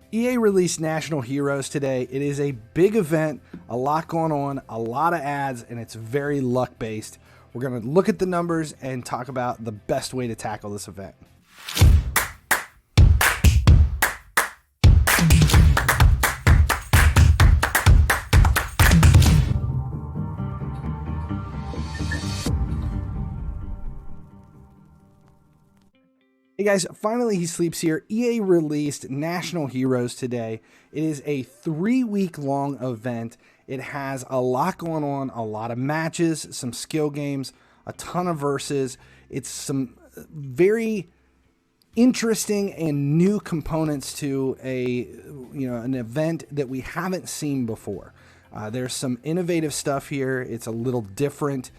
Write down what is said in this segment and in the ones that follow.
EA released National Heroes today. It is a big event, a lot going on, a lot of ads, and it's very luck-based. We're going to look at the numbers and talk about the best way to tackle this event. Hey guys, finally he sleeps here. EA released National Heroes today. It is a 3-week long event. It has a lot going on, a lot of matches, some skill games, a ton of verses. It's some very interesting and new components to an event that we haven't seen before. There's some innovative stuff here. It's a little different.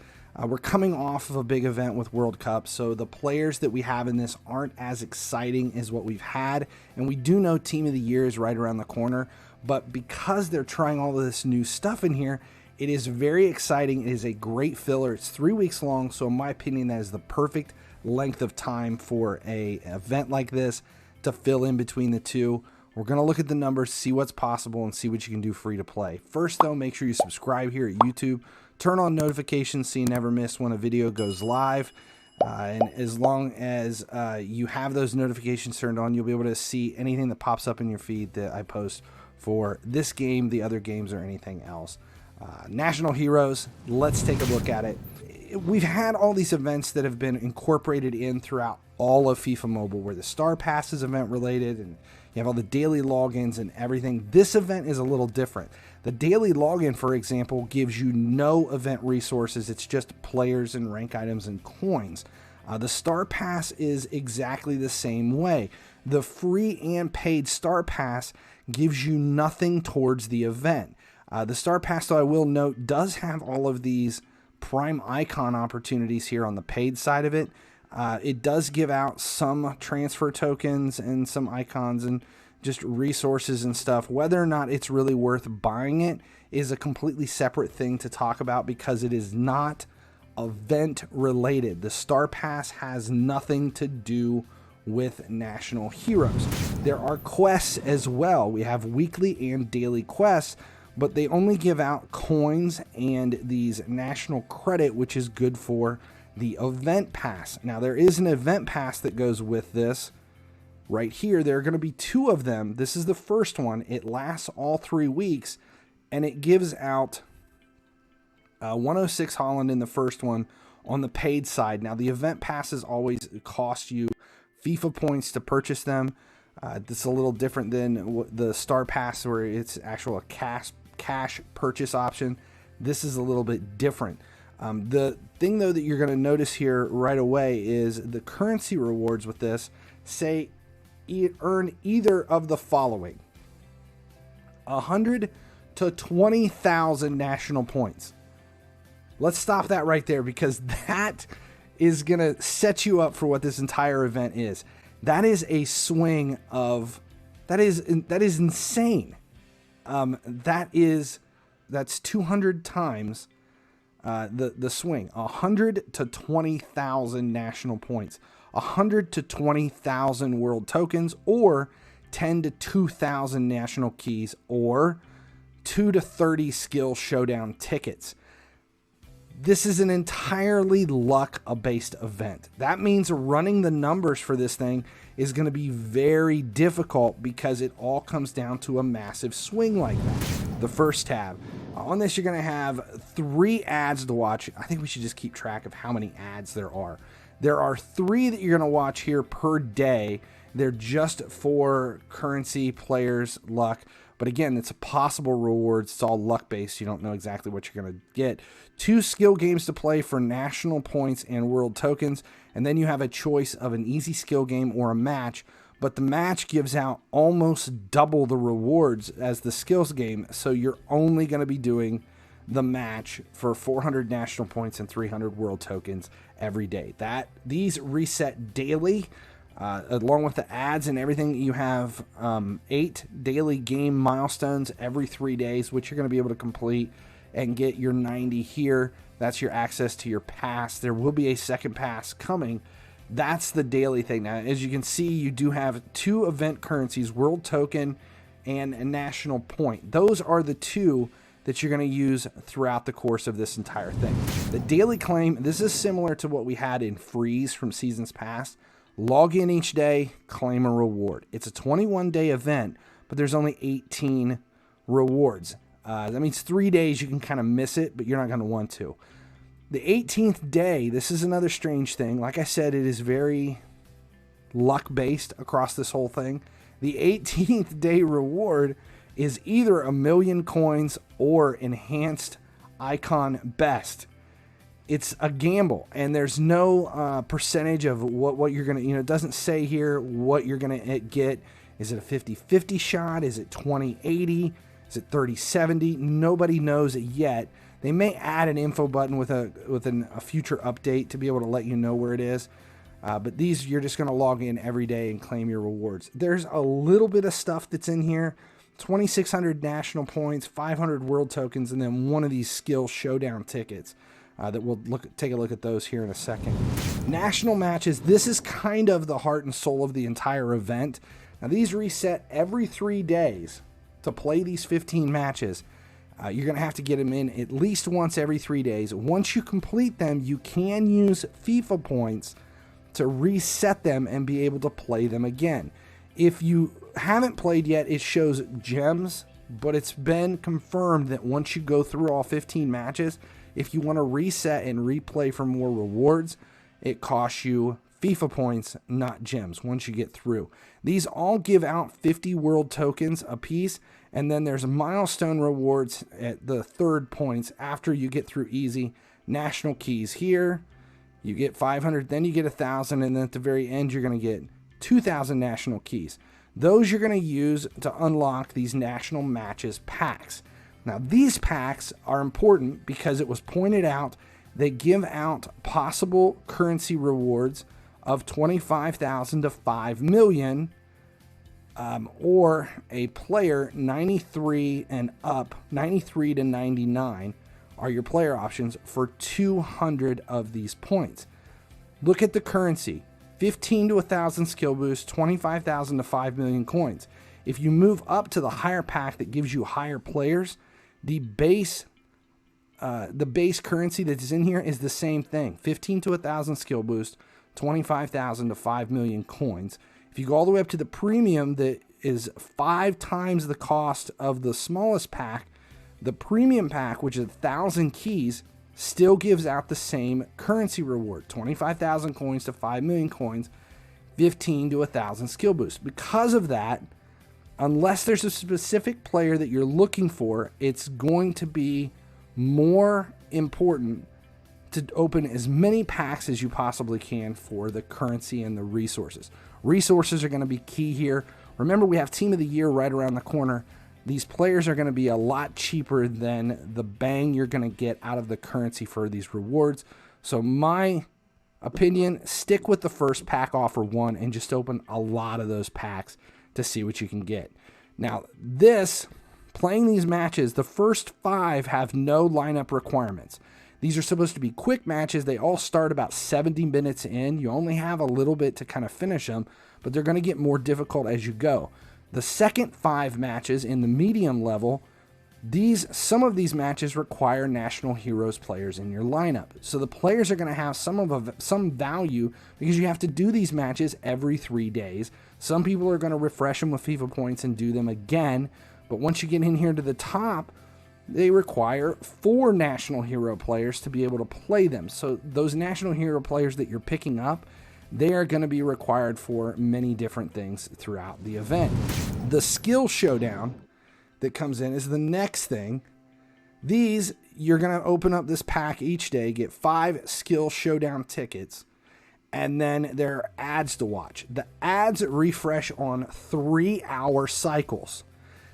We're coming off of a big event with World Cup, so the players that we have in this aren't as exciting as what we've had, and we do know Team of the Year is right around the corner, but because they're trying all of this new stuff in here, it is very exciting. It is a great filler. It's 3 weeks long, so in my opinion, that is the perfect length of time for an event like this to fill in between the two. We're going to look at the numbers, see what's possible, and see what you can do free to play. First, though, make sure you subscribe here at YouTube. Turn on notifications so you never miss when a video goes live. And as long as you have those notifications turned on, you'll be able to see anything that pops up in your feed that I post for this game, the other games, or anything else. National Heroes, let's take a look at it. We've had all these events that have been incorporated in throughout all of FIFA Mobile, where the Star Pass is event related and you have all the daily logins and everything. This event is a little different. The daily login, for example, gives you no event resources. It's just players and rank items and coins. The Star Pass is exactly the same way. The free and paid Star Pass gives you nothing towards the event. The Star Pass, though, I will note, does have all of these Prime Icon opportunities here on the paid side of it. It does give out some transfer tokens and some icons and just resources and stuff. Whether or not it's really worth buying it is a completely separate thing to talk about because it is not event related. The Star Pass has nothing to do with National Heroes. There are quests as well. We have weekly and daily quests, but they only give out coins and these national credit, which is good for the event pass. Now, there is an event pass that goes with this right here. There are going to be 2 of them. This is the first one. It lasts all 3 weeks, and it gives out 106 Holland in the first one on the paid side. Now, the event passes always cost you FIFA points to purchase them. This is a little different than the Star Pass, where it's actual cash purchase option. This is a little bit different. The thing, though, that you're going to notice here right away is the currency rewards with this say earn either of the following: 100 to 20,000 national points. Let's stop that right there, because that is going to set you up for what this entire event is. That is a swing of, that is insane. That's 200 times the swing. 100 to 20,000 national points, 100 to 20,000 world tokens, or 10 to 2,000 national keys, or 2 to 30 skill showdown tickets. This is an entirely luck-based event. That means running the numbers for this thing is going to be very difficult because it all comes down to a massive swing like that. The first tab. On this, you're going to have 3 ads to watch. I think we should just keep track of how many ads there are. There are 3 that you're going to watch here per day. They're just for currency, players, luck. But again, it's a possible rewards. It's all luck-based. You don't know exactly what you're going to get. 2 skill games to play for national points and world tokens. And then you have a choice of an easy skill game or a match. But the match gives out almost double the rewards as the skills game. So you're only going to be doing the match for 400 national points and 300 world tokens every day. These reset daily. Along with the ads and everything, you have 8 daily game milestones every 3 days, which you're going to be able to complete and get your 90 here. That's your access to your pass. There will be a second pass coming. That's the daily thing. Now, as you can see, you do have 2 event currencies, world token and a national point. Those are the two that you're going to use throughout the course of this entire thing. The daily claim, this is similar to what we had in Freeze from seasons past. Log in each day, claim a reward. It's a 21-day event, but there's only 18 rewards. That means 3 days you can kind of miss it, but you're not going to want to. The 18th day, this is another strange thing. Like I said, it is very luck-based across this whole thing. The 18th day reward is either 1,000,000 coins or enhanced icon best. It's a gamble, and there's no percentage of what you're going to, it doesn't say here what you're going to get. Is it a 50-50 shot? Is it 20-80? Is it 30-70? Nobody knows it yet. They may add an info button with a future update to be able to let you know where it is. But these, you're just going to log in every day and claim your rewards. There's a little bit of stuff that's in here. 2,600 national points, 500 world tokens, and then one of these skill showdown tickets that we'll take a look at those here in a second. National matches, this is kind of the heart and soul of the entire event. Now these reset every 3 days to play these 15 matches. You're going to have to get them in at least once every 3 days. Once you complete them, you can use FIFA points to reset them and be able to play them again. If you haven't played yet, it shows gems, but it's been confirmed that once you go through all 15 matches, if you want to reset and replay for more rewards, it costs you FIFA points, not gems, once you get through. These all give out 50 world tokens a piece, and then there's milestone rewards at the third points after you get through easy. National keys here, you get 500, then you get 1,000, and then at the very end you're going to get 2,000 national keys. Those you're going to use to unlock these national matches packs. Now these packs are important because it was pointed out they give out possible currency rewards of 25,000 to 5 million, or a player 93 and up, 93 to 99 are your player options for 200 of these points. Look at the currency. 15 to 1,000 skill boost, 25,000 to 5 million coins. If you move up to the higher pack that gives you higher players, the base currency that is in here is the same thing. 15 to 1,000 skill boost, 25,000 to 5 million coins. If you go all the way up to the premium that is 5 times the cost of the smallest pack, the premium pack, which is 1,000 keys, still gives out the same currency reward, 25,000 coins to 5 million coins, 15 to 1,000 skill boost. Because of that, unless there's a specific player that you're looking for, it's going to be more important to open as many packs as you possibly can for the currency and the resources. Resources are going to be key here. Remember, we have Team of the Year right around the corner. These players are going to be a lot cheaper than the bang you're going to get out of the currency for these rewards. So my opinion, stick with the first pack offer one and just open a lot of those packs to see what you can get. Now, playing these matches, the first 5 have no lineup requirements. These are supposed to be quick matches. They all start about 70 minutes in. You only have a little bit to kind of finish them, but they're going to get more difficult as you go. The second 5 matches in the medium level, some of these matches require National Heroes players in your lineup. So the players are going to have some value because you have to do these matches every 3 days. Some people are going to refresh them with FIFA points and do them again. But once you get in here to the top, they require 4 National Hero players to be able to play them. So those National Hero players that you're picking up, they are going to be required for many different things throughout the event. The skill showdown that comes in is the next thing. These, you're going to open up this pack each day, get 5 skill showdown tickets, and then there are ads to watch. The ads refresh on 3-hour cycles.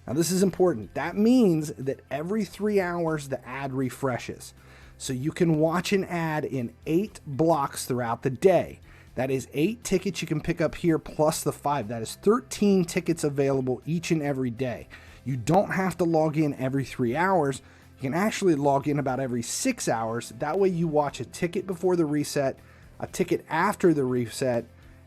Now this is important. That means that every 3 hours the ad refreshes. So you can watch an ad in 8 blocks throughout the day. That is 8 tickets you can pick up here plus the 5. That is 13 tickets available each and every day. You don't have to log in every 3 hours. You can actually log in about every 6 hours. That way you watch a ticket before the reset, a ticket after the reset,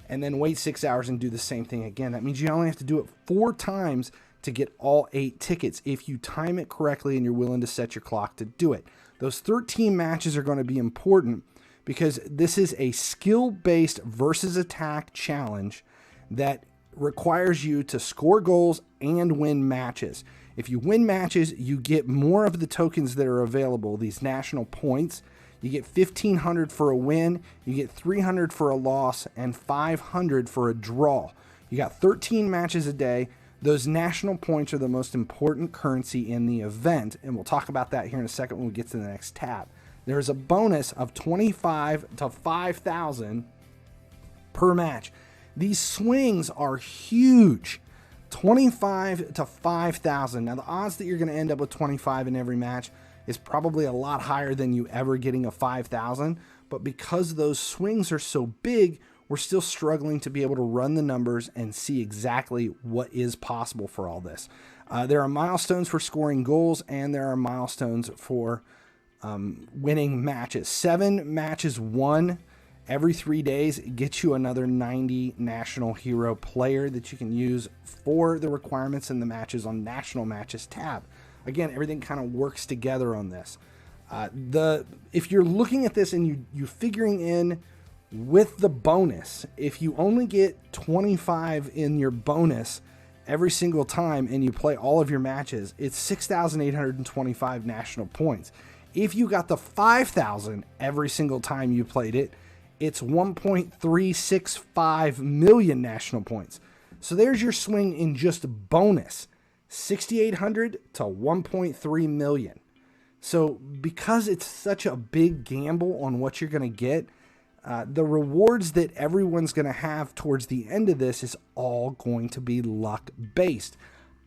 and then wait 6 hours and do the same thing again. That means you only have to do it 4 times to get all 8 tickets if you time it correctly and you're willing to set your clock to do it. Those 13 matches are going to be important because this is a skill-based versus attack challenge that requires you to score goals and win matches. If you win matches, you get more of the tokens that are available, these national points. You get 1,500 for a win, you get 300 for a loss, and 500 for a draw. You got 13 matches a day. Those national points are the most important currency in the event, and we'll talk about that here in a second when we get to the next tab. There's a bonus of 25 to 5,000 per match. These swings are huge. 25 to 5,000. Now, the odds that you're going to end up with 25 in every match is probably a lot higher than you ever getting a 5,000, but because those swings are so big, we're still struggling to be able to run the numbers and see exactly what is possible for all this. There are milestones for scoring goals, and there are milestones for winning matches. 7 matches won every 3 days gets you another 90 National Hero player that you can use for the requirements in the matches on National Matches tab. Again, everything kind of works together on this. If you're looking at this and you figuring in with the bonus, if you only get 25 in your bonus every single time and you play all of your matches, it's 6,825 national points. If you got the 5,000 every single time you played it, it's 1.365 million national points. So there's your swing in just bonus, 6,800 to 1.3 million. So because it's such a big gamble on what you're going to get, the rewards that everyone's going to have towards the end of this is all going to be luck-based.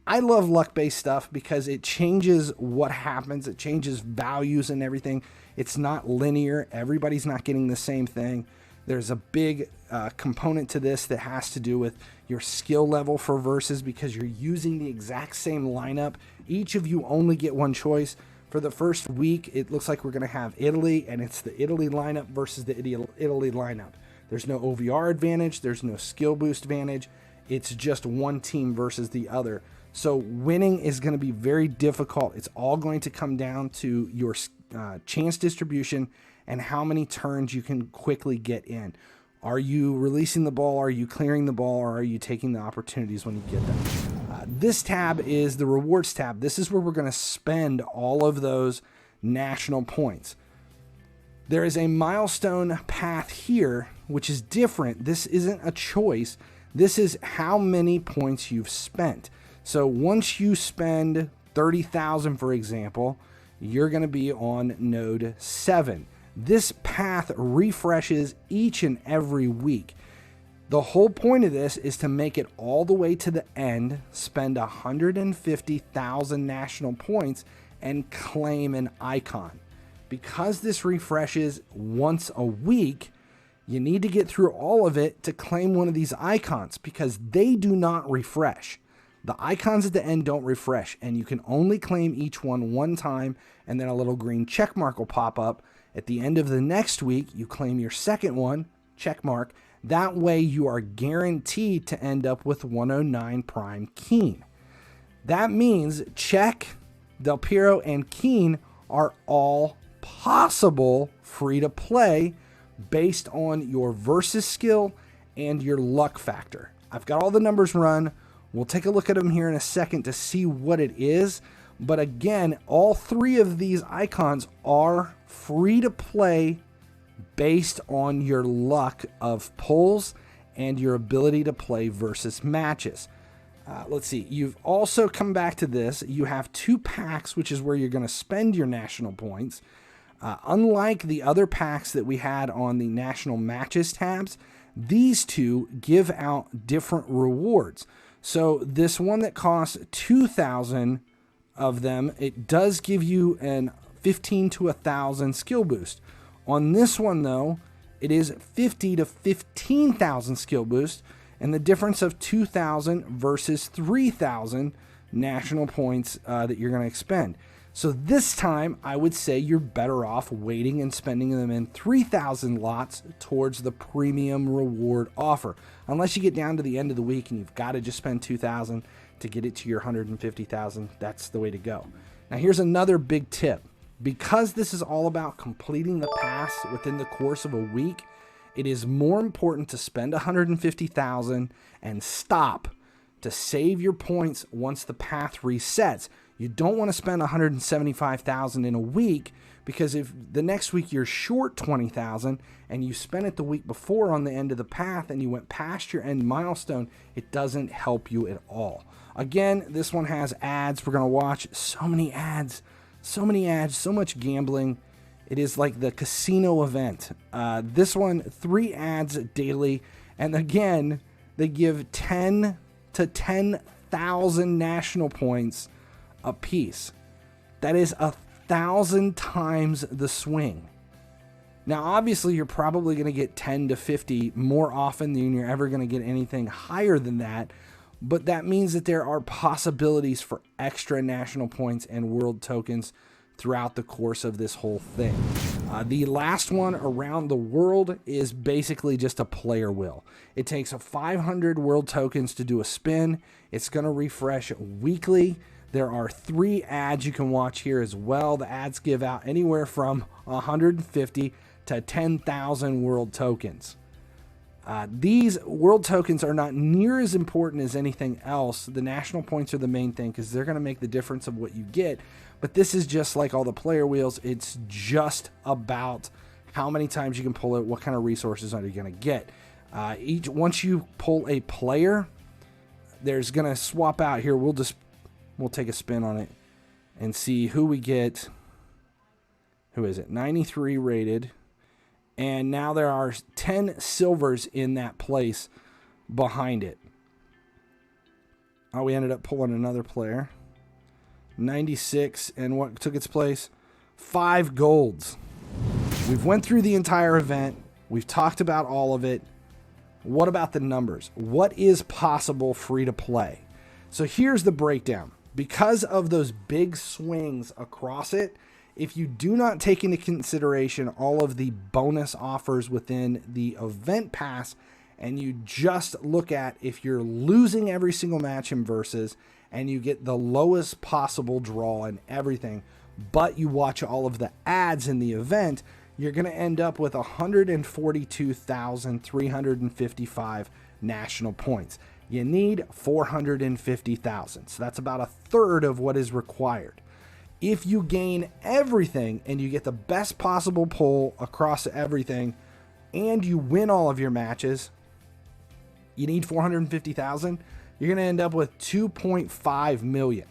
I love luck-based stuff because it changes what happens. It changes values and everything. It's not linear. Everybody's not getting the same thing. There's a big component to this that has to do with your skill level for versus, because you're using the exact same lineup. Each of you only get one choice. For the first week, it looks like we're going to have Italy, and it's the Italy lineup versus the Italy lineup. There's no OVR advantage. There's no skill boost advantage. It's just one team versus the other. So winning is going to be very difficult. It's all going to come down to your chance distribution and how many turns you can quickly get in. Are you releasing the ball? Are you clearing the ball? Or are you taking the opportunities when you get them? This tab is the rewards tab. This is where we're going to spend all of those national points. There is a milestone path here, which is different. This isn't a choice. This is how many points you've spent. So once you spend 30,000, for example, you're going to be on node 7. This path refreshes each and every week. The whole point of this is to make it all the way to the end, spend 150,000 national points, and claim an icon. Because this refreshes once a week, you need to get through all of it to claim one of these icons, because they do not refresh. The icons at the end don't refresh, and you can only claim each one time, and then a little green check mark will pop up. At the end of the next week, you claim your second one, check mark. That way you are guaranteed to end up with 109 Prime Keane. That means Check, Del Piero, and Keane are all possible free to play based on your versus skill and your luck factor. I've got all the numbers run. We'll take a look at them here in a second to see what it is. But again, all 3 of these icons are free to play based on your luck of pulls and your ability to play versus matches. Let's see. You've also come back to this. You have 2 packs, which is where you're going to spend your national points. Unlike the other packs that we had on the national matches tabs, these 2 give out different rewards. So this one that costs 2,000 of them, it does give you an 15 to 1,000 skill boost. On this one, though, it is 50 to 15,000 skill boost, and the difference of 2,000 versus 3,000 national points that you're going to expend. So this time, I would say you're better off waiting and spending them in 3,000 lots towards the premium reward offer. Unless you get down to the end of the week and you've got to just spend 2,000, to get it to your 150,000, that's the way to go. Now here's another big tip. Because this is all about completing the pass within the course of a week, it is more important to spend 150,000 and stop to save your points once the path resets. You don't want to spend 175,000 in a week, because if the next week you're short 20,000 and you spent it the week before on the end of the path and you went past your end milestone, it doesn't help you at all. Again, this one has ads. We're going to watch so many ads, so much gambling. It is like the casino event. This one, 3 ads daily. And again, they give 10 to 10,000 national points a piece. That is 1,000 times the swing. Now, obviously, you're probably going to get 10 to 50 more often than you're ever going to get anything higher than that. But that means that there are possibilities for extra national points and world tokens throughout the course of this whole thing. The last one, around the world, is basically just a player wheel. It takes 500 world tokens to do a spin. It's going to refresh weekly. There are 3 ads you can watch here as well. The ads give out anywhere from 150 to 10,000 world tokens. These world tokens are not near as important as anything else. The national points are the main thing because they're going to make the difference of what you get. But this is just like all the player wheels. It's just about how many times you can pull it, what kind of resources are you going to get. Once you pull a player, there's going to swap out here. We'll take a spin on it and see who we get. Who is it? 93 rated. And now there are 10 silvers in that place behind it. Oh, we ended up pulling another player. 96, and what took its place? 5 golds. We've went through the entire event. We've talked about all of it. What about the numbers? What is possible free to play? So here's the breakdown. Because of those big swings across it, if you do not take into consideration all of the bonus offers within the event pass, and you just look at if you're losing every single match in versus and you get the lowest possible draw and everything, but you watch all of the ads in the event, you're going to end up with 142,355 national points. You need 450,000. So that's about a third of what is required. If you gain everything and you get the best possible pull across everything and you win all of your matches, you need 450,000. You're going to end up with 2.5 million.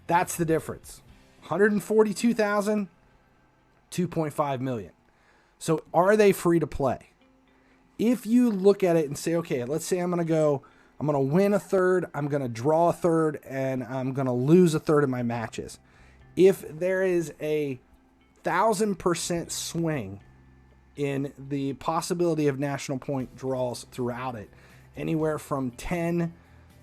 That's the difference. 142,000, 2.5 million. So are they free to play? If you look at it and say, okay, let's say I'm going to win a third, I'm going to draw a third, and I'm going to lose a third of my matches. If there is a 1,000% swing in the possibility of national point draws throughout it, anywhere from 10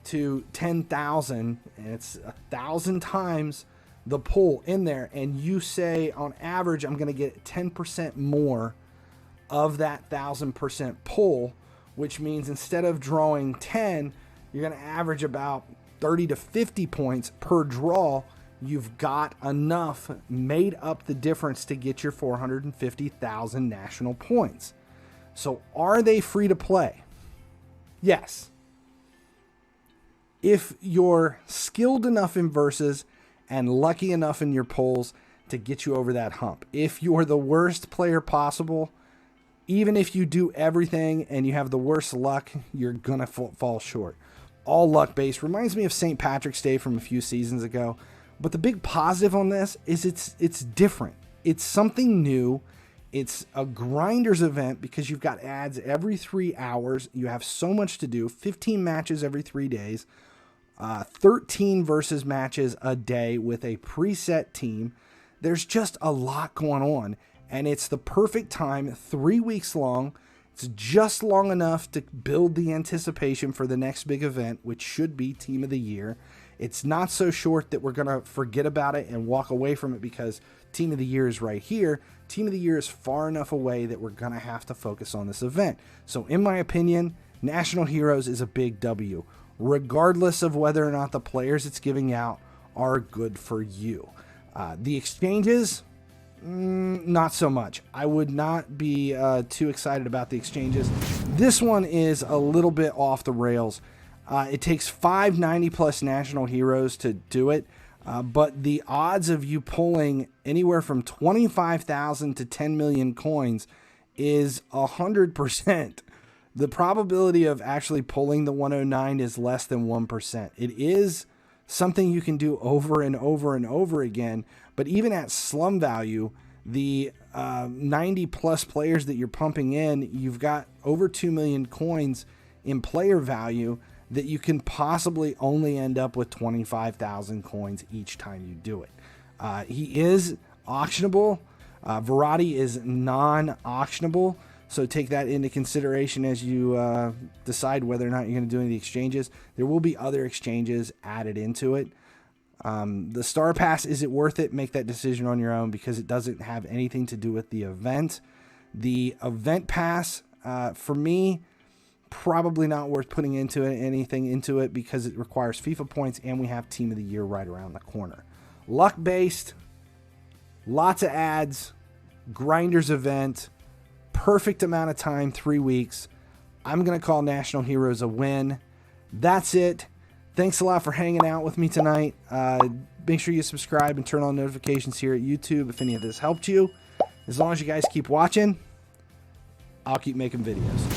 to 10,000, and it's 1,000 times the pull in there, and you say on average I'm going to get 10% more of that 1,000% pull, which means instead of drawing 10, you're going to average about 30 to 50 points per draw. You've got enough made up the difference to get your 450,000 national points. So are they free to play? Yes. If you're skilled enough in versus and lucky enough in your pulls to get you over that hump. If you're the worst player possible, even if you do everything and you have the worst luck, you're going to fall short. All luck-based. Reminds me of St. Patrick's Day from a few seasons ago. But the big positive on this is it's different. It's something new. It's a grinders event because you've got ads every 3 hours. You have so much to do. 15 matches every 3 days. 13 versus matches a day with a preset team. There's just a lot going on. And it's the perfect time, 3 weeks long. It's just long enough to build the anticipation for the next big event, which should be Team of the Year. It's not so short that we're going to forget about it and walk away from it because Team of the Year is right here. Team of the Year is far enough away that we're going to have to focus on this event. So in my opinion, National Heroes is a big W. regardless of whether or not the players it's giving out are good for you. The exchanges, not so much. I would not be too excited about the exchanges. This one is a little bit off the rails. It takes 590 plus national heroes to do it, but the odds of you pulling anywhere from 25,000 to 10 million coins is 100%. The probability of actually pulling the 109 is less than 1%. It is something you can do over and over and over again, but even at slum value, the 90 plus players that you're pumping in, you've got over 2 million coins in player value that you can possibly only end up with 25,000 coins each time you do it. He is auctionable. Verratti is non-auctionable, so take that into consideration as you decide whether or not you're going to do any of the exchanges. There will be other exchanges added into it. The Star Pass, is it worth it? Make that decision on your own because it doesn't have anything to do with the event. The Event Pass, for me, probably not worth putting anything into it because it requires FIFA points and we have Team of the Year right around the corner. Luck-based, lots of ads, grinders event, perfect amount of time, 3 weeks. I'm going to call National Heroes a win. That's it. Thanks a lot for hanging out with me tonight. Make sure you subscribe and turn on notifications here at YouTube if any of this helped you. As long as you guys keep watching, I'll keep making videos.